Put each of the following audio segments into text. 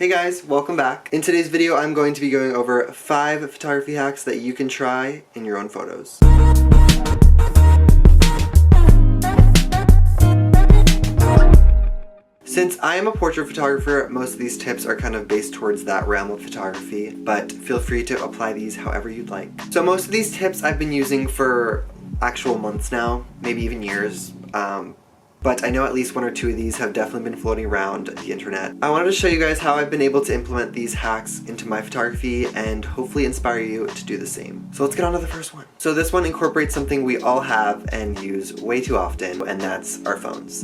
Hey guys, welcome back. In today's video, I'm going to be going over 5 photography hacks that you can try in your own photos. Since I am a portrait photographer, most of these tips are kind of based towards that realm of photography, but feel free to apply these however you'd like. So most of these tips I've been using for actual months now, maybe even years. But I know at least 1 or 2 of these have definitely been floating around the internet. I wanted to show you guys how I've been able to implement these hacks into my photography and hopefully inspire you to do the same. So let's get on to the first one. So this one incorporates something we all have and use way too often, and that's our phones.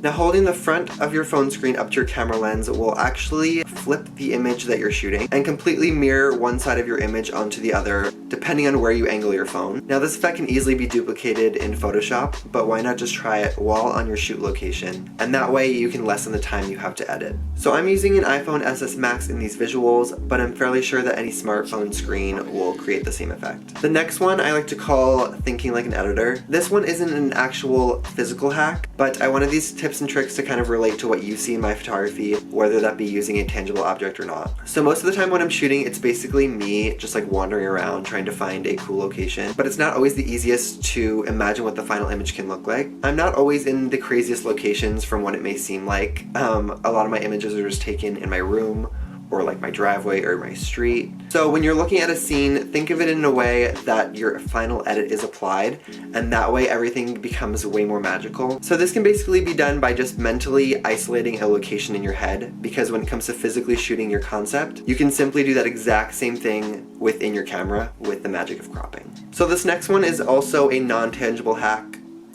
Now, holding the front of your phone screen up to your camera lens will actually flip the image that you're shooting and completely mirror one side of your image onto the other, depending on where you angle your phone. Now, this effect can easily be duplicated in Photoshop, but why not just try it while on your shoot location? And that way you can lessen the time you have to edit. So I'm using an iPhone SS Max in these visuals, but I'm fairly sure that any smartphone screen will create the same effect. The next one I like to call thinking like an editor. This one isn't an actual physical hack, but I wanted these tips and tricks to kind of relate to what you see in my photography, whether that be using a tangible object or not. So most of the time when I'm shooting, it's basically me just like wandering around trying to find a cool location, but it's not always the easiest to imagine what the final image can look like. I'm not always in the craziest locations from what it may seem like. A lot of my images are just taken in my room, or like my driveway or my street. So when you're looking at a scene, think of it in a way that your final edit is applied, and that way everything becomes way more magical. So this can basically be done by just mentally isolating a location in your head, because when it comes to physically shooting your concept, you can simply do that exact same thing within your camera with the magic of cropping. So this next one is also a non-tangible hack,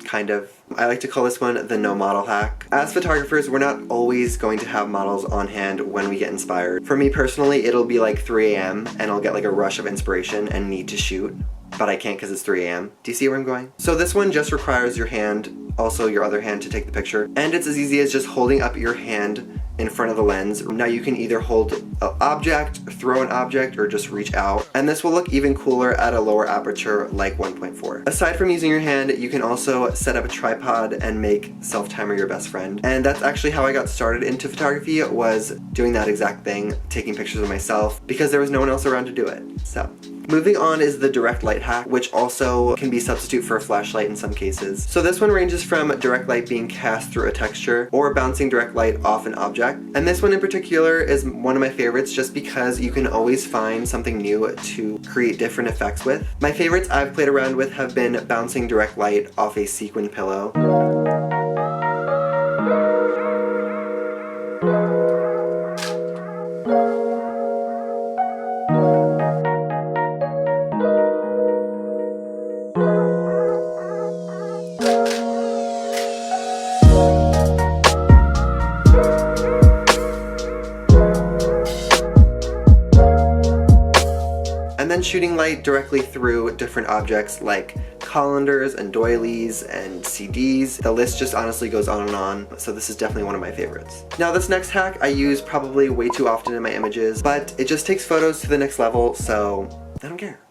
kind of. I like to call this one the no model hack. As photographers, we're not always going to have models on hand when we get inspired. For me personally, it'll be like 3 a.m. and I'll get like a rush of inspiration and need to shoot, but I can't because it's 3 a.m. Do you see where I'm going? So this one just requires your hand, also your other hand, to take the picture. And it's as easy as just holding up your hand in front of the lens. Now you can either hold an object, throw an object, or just reach out. And this will look even cooler at a lower aperture like 1.4. Aside from using your hand, you can also set up a tripod and make self-timer your best friend. And that's actually how I got started into photography, was doing that exact thing, taking pictures of myself, because there was no one else around to do it. So moving on is the direct light hack, which also can be a substitute for a flashlight in some cases. So this one ranges from direct light being cast through a texture or bouncing direct light off an object. And this one in particular is one of my favorites just because you can always find something new to create different effects with. My favorites I've played around with have been bouncing direct light off a sequin pillow. And then shooting light directly through different objects like colanders and doilies and CDs. The list just honestly goes on and on, so this is definitely one of my favorites. Now this next hack I use probably way too often in my images, but it just takes photos to the next level, so I don't care.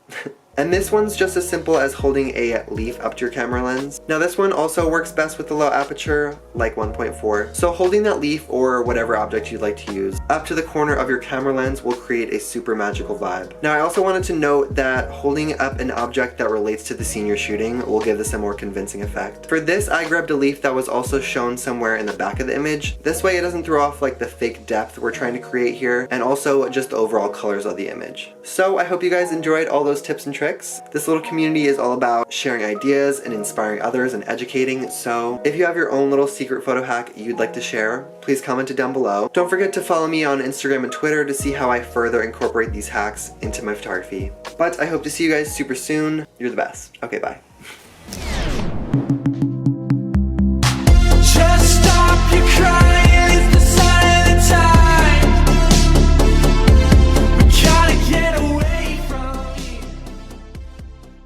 And this one's just as simple as holding a leaf up to your camera lens. Now this one also works best with the low aperture, like 1.4. So holding that leaf or whatever object you'd like to use up to the corner of your camera lens will create a super magical vibe. Now I also wanted to note that holding up an object that relates to the scene you're shooting will give this a more convincing effect. For this, I grabbed a leaf that was also shown somewhere in the back of the image. This way it doesn't throw off like the fake depth we're trying to create here, and also just the overall colors of the image. So I hope you guys enjoyed all those tips and tricks. This little community is all about sharing ideas and inspiring others and educating, so if you have your own little secret photo hack you'd like to share, please comment it down below. Don't forget to follow me on Instagram and Twitter to see how I further incorporate these hacks into my photography. But I hope to see you guys super soon. You're the best. Okay, bye.